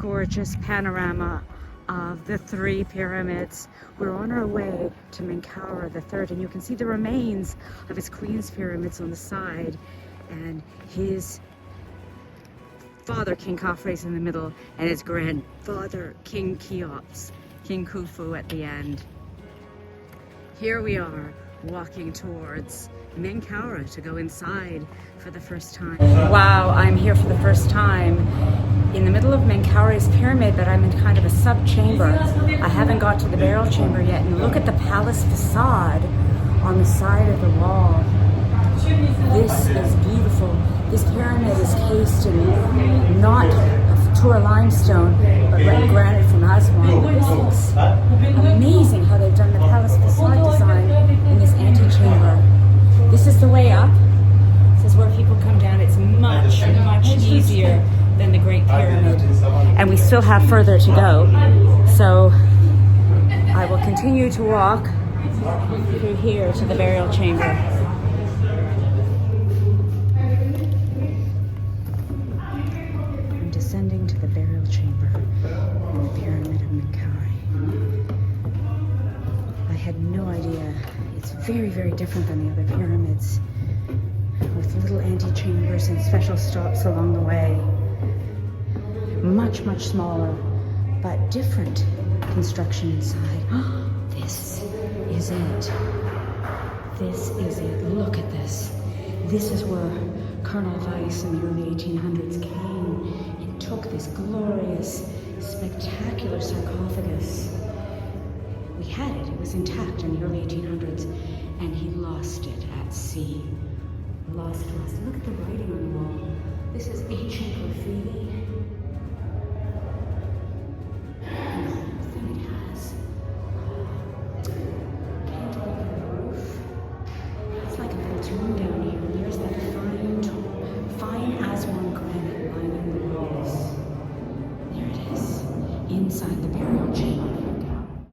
gorgeous panorama of the three pyramids. We're on our way to Menkaure III, and you can see the remains of his queen's pyramids on the side, and his father King Khafre is in the middle, and his grandfather King Cheops, King Khufu at the end. Here we are walking towards Menkaure to go inside for the first time. Wow, I'm here for the first time in the middle of Menkaure's pyramid, but I'm in kind of a sub-chamber. I haven't got to the burial chamber yet, and look at the palace facade on the side of the wall. This is beautiful. This pyramid is cased in not Tour limestone, but red granite from Aswan. This looks amazing how they've done the palace facade design in this antechamber. This is the way up. This is where people come down. It's much, much easier than the Great Pyramid. And we still have further to go. So I will continue to walk through here to the burial chamber. I'm descending to the burial chamber in the Pyramid of Menkaure. I had no idea. It's very, very different than the other pyramids, with little antechambers and special stops along the way. Much, much smaller, but different construction inside. This is it. This is it. Look at this. This is where Colonel Weiss in the early 1800s came and took this glorious, spectacular sarcophagus. We had it. It was intact in the early 1800s, and he lost it at sea. Lost. Look at the writing on the wall. This is ancient graffiti. And the whole thing it has. Cantilever roof. It's like a little tomb down here. And there's that fine Aswan granite lining the walls. There it is. Inside the burial